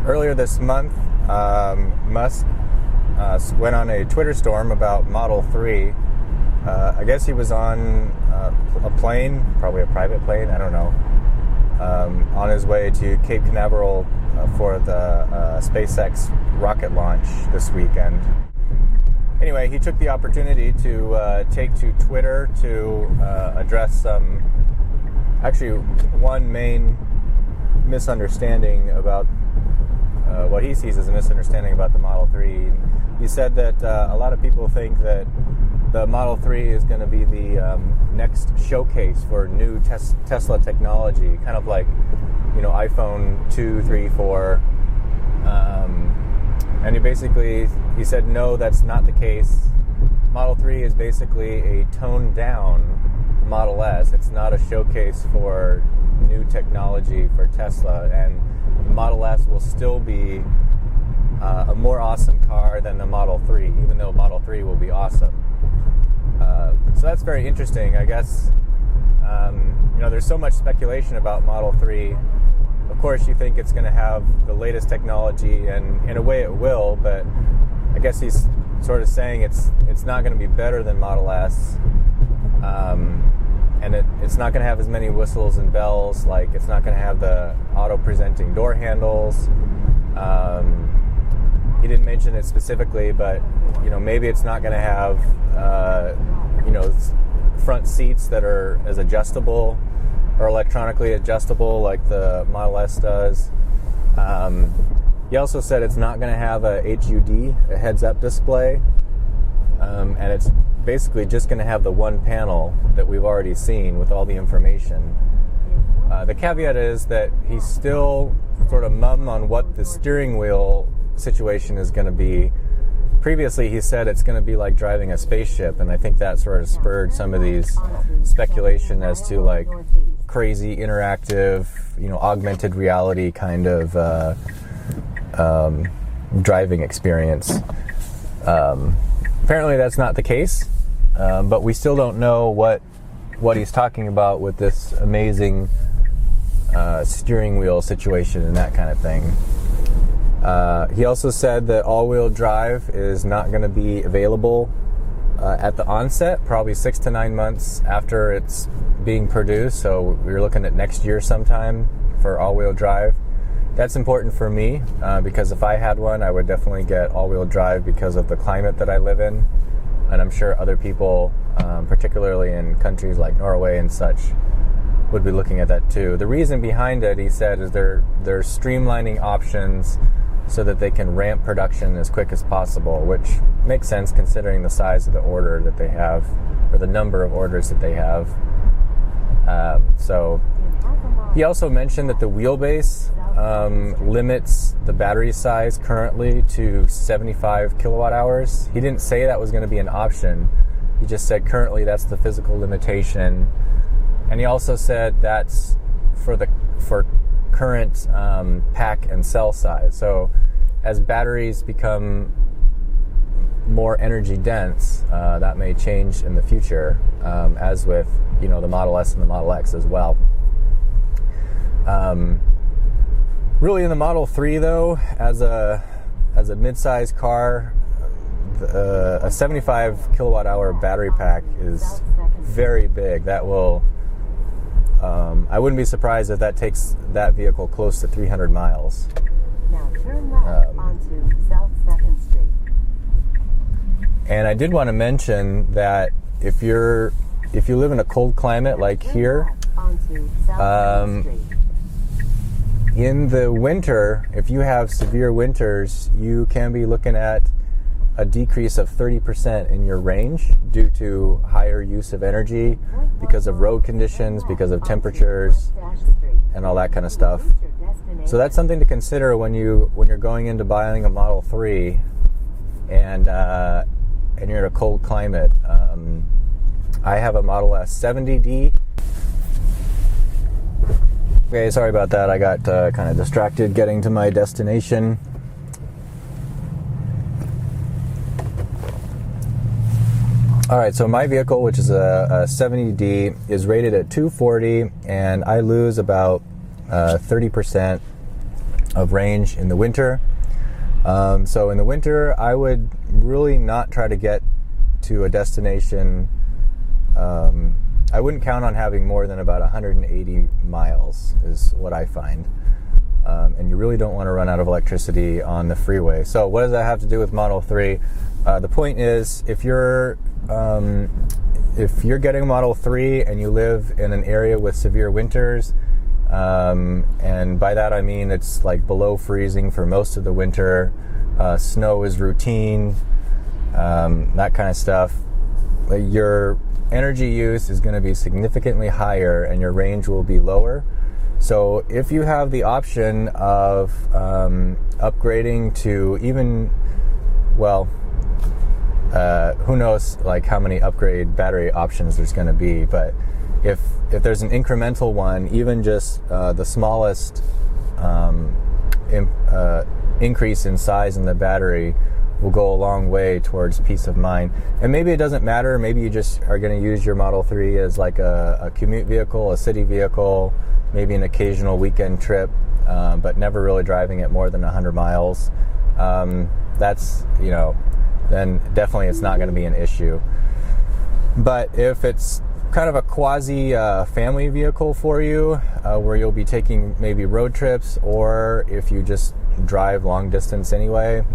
Earlier this month, Musk went on a Twitter storm about Model 3. I guess he was on a plane, probably a private plane, I don't know, on his way to Cape Canaveral for the SpaceX rocket launch this weekend. Anyway, he took the opportunity to take to Twitter to address one main misunderstanding about what he sees as a misunderstanding about the Model 3. He said that a lot of people think that the Model 3 is going to be the next showcase for new Tesla technology, kind of like, iPhone 2, 3, 4. And he said, no, that's not the case. Model 3 is basically a toned down Model S. It's not a showcase for new technology for Tesla, and the Model S will still be a more awesome car than the Model 3, even though Model 3 will be awesome. So that's very interesting. I guess, there's so much speculation about Model 3. Of course, you think it's going to have the latest technology, and in a way it will, but I guess he's sort of saying it's not going to be better than Model S. And it's not going to have as many whistles and bells. Like, it's not going to have the auto-presenting door handles. He didn't mention it specifically, but maybe it's not going to have front seats that are as adjustable or electronically adjustable like the Model S does. He also said it's not going to have a HUD, a heads-up display, and it's basically just going to have the one panel that we've already seen with all the information. The caveat is that he's still sort of mum on what the steering wheel situation is going to be. Previously, he said it's going to be like driving a spaceship, and I think that sort of spurred some of these speculation as to like crazy interactive, augmented reality kind of driving experience. Apparently, that's not the case. But we still don't know what he's talking about with this amazing steering wheel situation and that kind of thing. He also said that all-wheel drive is not going to be available at the onset, probably 6 to 9 months after it's being produced. So we're looking at next year sometime for all-wheel drive. That's important for me because if I had one, I would definitely get all-wheel drive because of the climate that I live in. And I'm sure other people, particularly in countries like Norway and such, would be looking at that too. The reason behind it, he said, is they're streamlining options so that they can ramp production as quick as possible, which makes sense considering the size of the order that they have, or the number of orders that they have. So he also mentioned that the wheelbase limits the battery size currently to 75 kilowatt hours. He didn't say that was going to be an option. He just said currently that's the physical limitation. And he also said that's for current pack and cell size. So as batteries become more energy dense, that may change in the future, as with the Model S and the Model X as well. Really, in the Model 3, though, as a mid-size car, a 75 kilowatt-hour battery pack is very big. That will, I wouldn't be surprised if that takes that vehicle close to 300 miles. Now turn left onto South 2nd Street. And I did want to mention that if you live in a cold climate like here, in the winter, if you have severe winters, you can be looking at a decrease of 30% in your range due to higher use of energy because of road conditions, because of temperatures, and all that kind of stuff. So that's something to consider when you're going into buying a Model 3 and you're in a cold climate. I have a Model S 70D. Okay, sorry about that. I got kind of distracted getting to my destination. All right, so my vehicle, which is a 70D, is rated at 240, and I lose about 30% of range in the winter. So in the winter, I would really not try to get to a destination. I wouldn't count on having more than about 180 miles is what I find. And you really don't want to run out of electricity on the freeway. So what does that have to do with Model 3? The point is, if you're getting a Model 3 and you live in an area with severe winters, and by that I mean it's like below freezing for most of the winter, snow is routine, that kind of stuff, your energy use is going to be significantly higher and your range will be lower. So if you have the option of upgrading to even, well, who knows like how many upgrade battery options there's going to be, but if there's an incremental one, even just the smallest increase in size in the battery will go a long way towards peace of mind. And maybe it doesn't matter, maybe you just are going to use your Model 3 as like a commute vehicle, a city vehicle, maybe an occasional weekend trip, but never really driving it more than 100 miles. That's, then definitely it's not going to be an issue. But if it's kind of a quasi family vehicle for you, where you'll be taking maybe road trips, or if you just drive long distance anyway,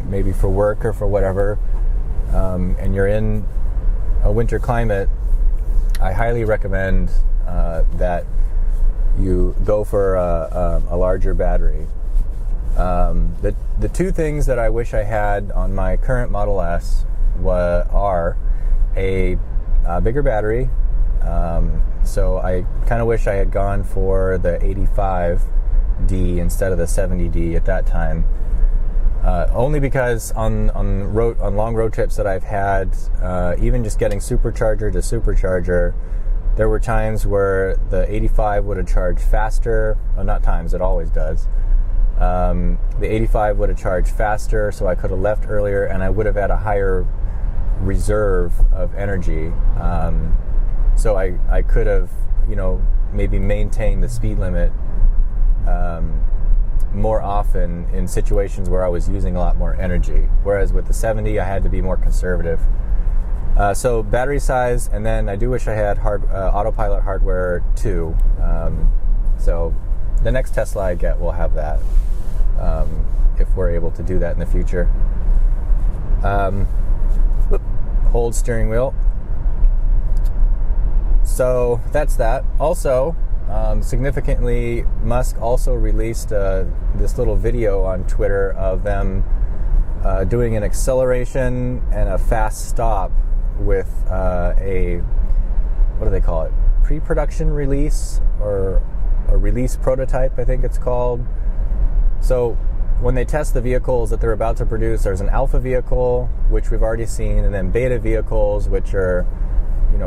maybe for work or for whatever, and you're in a winter climate, I highly recommend that you go for a larger battery. The two things that I wish I had on my current Model S are a bigger battery. So I kind of wish I had gone for the 85D instead of the 70D at that time. Only because on long road trips that I've had, even just getting supercharger to supercharger, there were times where the 85 would have charged faster. Well, not times, it always does. The 85 would have charged faster, so I could have left earlier, and I would have had a higher reserve of energy. So I could have, maybe maintained the speed limit more often in situations where I was using a lot more energy. Whereas with the 70, I had to be more conservative. So battery size, and then I do wish I had autopilot hardware too. So the next Tesla I get will have that, if we're able to do that in the future. Hold steering wheel. So that's that. Also, significantly, Musk also released this little video on Twitter of them doing an acceleration and a fast stop with what do they call it? Pre-production release, or a release prototype, I think it's called. So when they test the vehicles that they're about to produce, there's an alpha vehicle, which we've already seen, and then beta vehicles, which are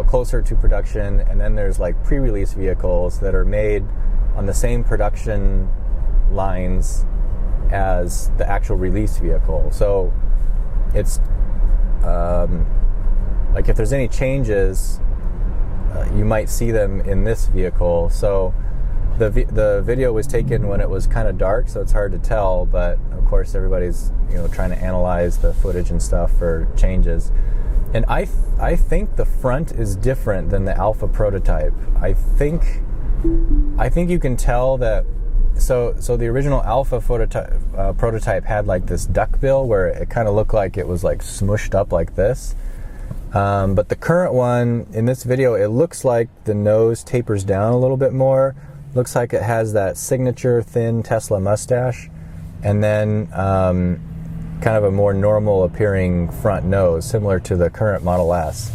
closer to production, and then there's like pre-release vehicles that are made on the same production lines as the actual release vehicle. So it's like if there's any changes, you might see them in this vehicle. So the video was taken when it was kind of dark, so it's hard to tell, but of course everybody's trying to analyze the footage and stuff for changes. And I think the front is different than the alpha prototype. I think you can tell that. So the original alpha prototype had like this duckbill where it kind of looked like it was like smushed up like this. But the current one in this video, it looks like the nose tapers down a little bit more. Looks like it has that signature thin Tesla mustache, and then kind of a more normal appearing front nose, similar to the current Model S.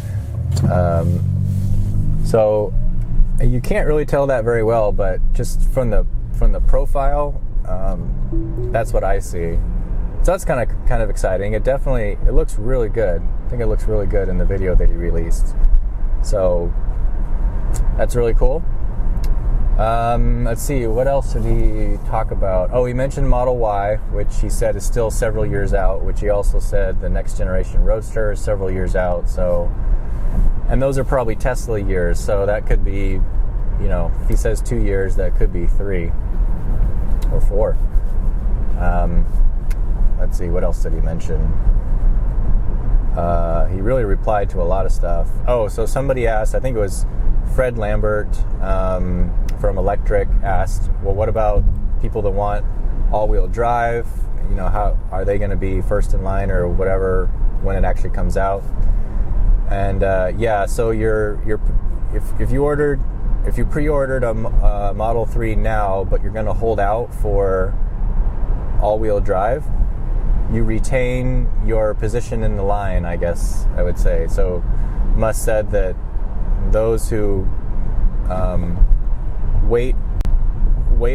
So you can't really tell that very well, but just from the profile, that's what I see. So that's kind of exciting. It looks really good. I think it looks really good in the video that he released. So that's really cool. Let's see, what else did he talk about? Oh, he mentioned Model Y, which he said is still several years out, which he also said the next generation Roadster is several years out. So, and those are probably Tesla years, so that could be, if he says 2 years, that could be 3 or before. Let's see, what else did he mention? He really replied to a lot of stuff. Oh, so somebody asked, I think it was Fred Lambert from Electric asked, well, what about people that want all-wheel drive? You know, how are they going to be first in line or whatever when it actually comes out? And yeah, so if you pre-ordered a Model 3 now, but you're going to hold out for all-wheel drive, you retain your position in the line, I guess I would say. So Musk said that those who wait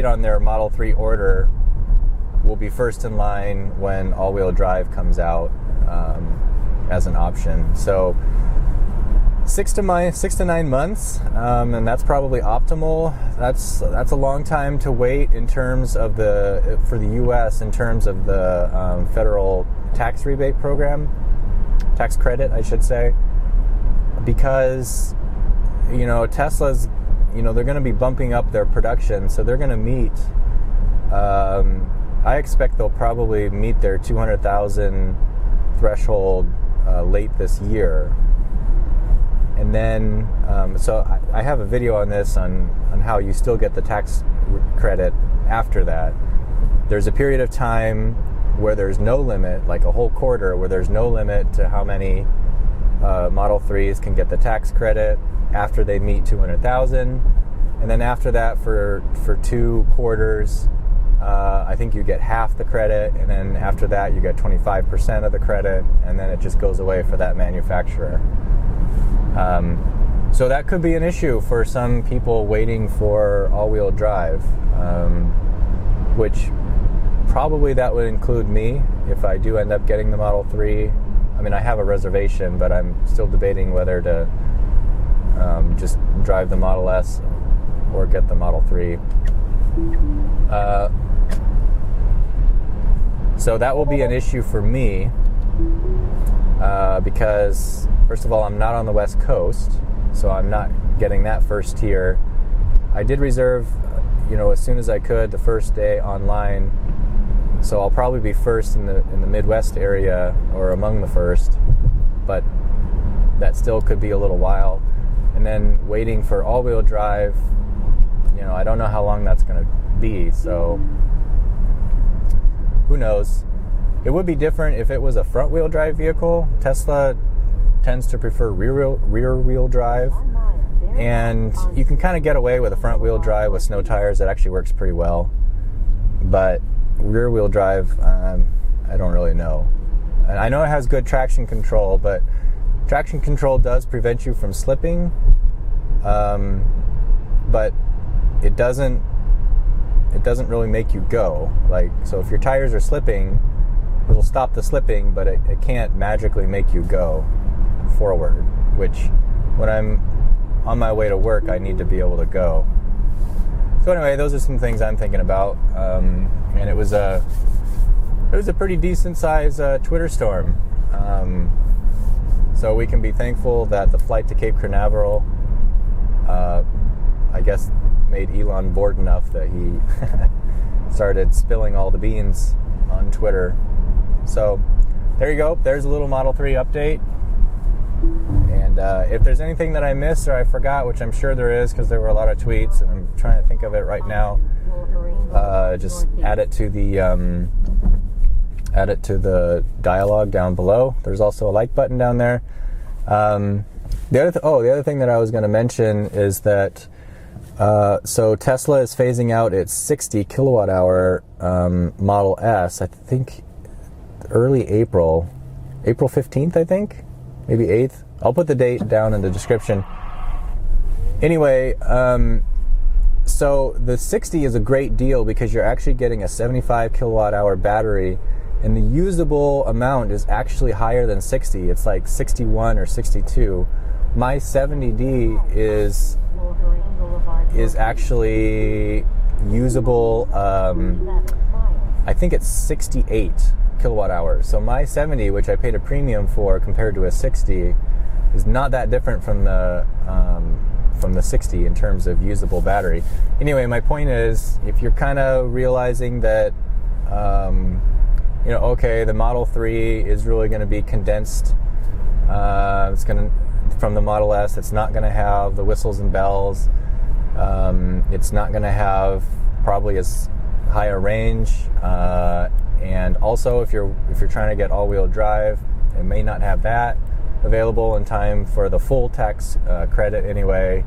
on their Model 3 order will be first in line when all-wheel drive comes out as an option. So 6 to 9 months, and that's probably optimal. That's a long time to wait in terms of for the U.S. in terms of the federal tax rebate program, tax credit, I should say, because Tesla's, they're going to be bumping up their production, so they're going to meet. I expect they'll probably meet their 200,000 threshold late this year. And then, so I have a video on this on how you still get the tax credit after that. There's a period of time where there's no limit, like a whole quarter, where there's no limit to how many Model 3s can get the tax credit after they meet 200,000. And then after that, for 2 quarters, I think you get half the credit. And then after that, you get 25% of the credit. And then it just goes away for that manufacturer. So that could be an issue for some people waiting for all-wheel drive, which probably that would include me if I do end up getting the Model 3. I mean, I have a reservation, but I'm still debating whether to just drive the Model S or get the Model 3. So that will be an issue for me because, first of all, I'm not on the West Coast, so I'm not getting that first tier. I did reserve, as soon as I could the first day online, so I'll probably be first in the Midwest area or among the first, but that still could be a little while. And then waiting for all-wheel drive, I don't know how long that's going to be, so who knows. It would be different if it was a front-wheel drive vehicle. Tesla tends to prefer rear-wheel drive, and you can kind of get away with a front-wheel drive with snow tires. It actually works pretty well, but rear-wheel drive, I don't really know. And I know it has good traction control, but traction control does prevent you from slipping, but it doesn't really make you go. So if your tires are slipping, it'll stop the slipping, but it can't magically make you go forward, which when I'm on my way to work, I need to be able to go. So anyway, those are some things I'm thinking about, and it was a pretty decent size Twitter storm. So we can be thankful that the flight to Cape Canaveral, I guess, made Elon bored enough that he started spilling all the beans on Twitter. So there you go. There's a little Model 3 update. And if there's anything that I missed or I forgot, which I'm sure there is because there were a lot of tweets, and I'm trying to think of it right now, just add it to the dialogue down below. There's also a like button down there. The other thing that I was going to mention is that so Tesla is phasing out its 60 kilowatt hour Model S, I think early April 15th, I think, maybe 8th. I'll put the date down in the description. Anyway, so the 60 is a great deal because you're actually getting a 75 kilowatt hour battery, and the usable amount is actually higher than 60. It's like 61 or 62. My 70D is actually usable, I think it's 68 kilowatt hours. So my 70, which I paid a premium for compared to a 60, is not that different from the from the 60 in terms of usable battery. Anyway, my point is, if you're kind of realizing that, okay, the Model 3 is really going to be condensed. It's going to, from the Model S, it's not going to have the whistles and bells. It's not going to have probably as high a range. And also, if you're trying to get all-wheel drive, it may not have that available in time for the full tax credit anyway.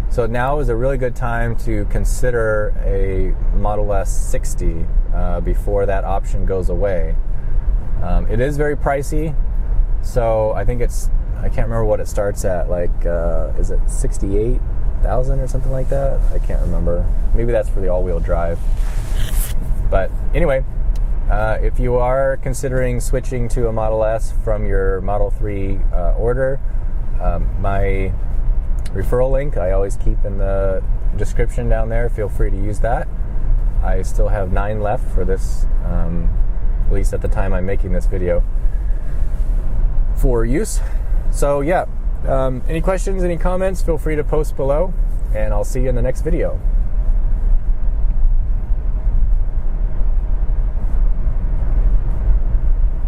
So now is a really good time to consider a Model S 60 before that option goes away. It is very pricey, so I think I can't remember what it starts at, like, is it 68,000 or something like that? I can't remember. Maybe that's for the all-wheel drive. But anyway, if you are considering switching to a Model S from your Model 3 order, my referral link I always keep in the description down there. Feel free to use that. I still have 9 left for this, at least at the time I'm making this video, for use. So yeah, any questions, any comments, feel free to post below, and I'll see you in the next video.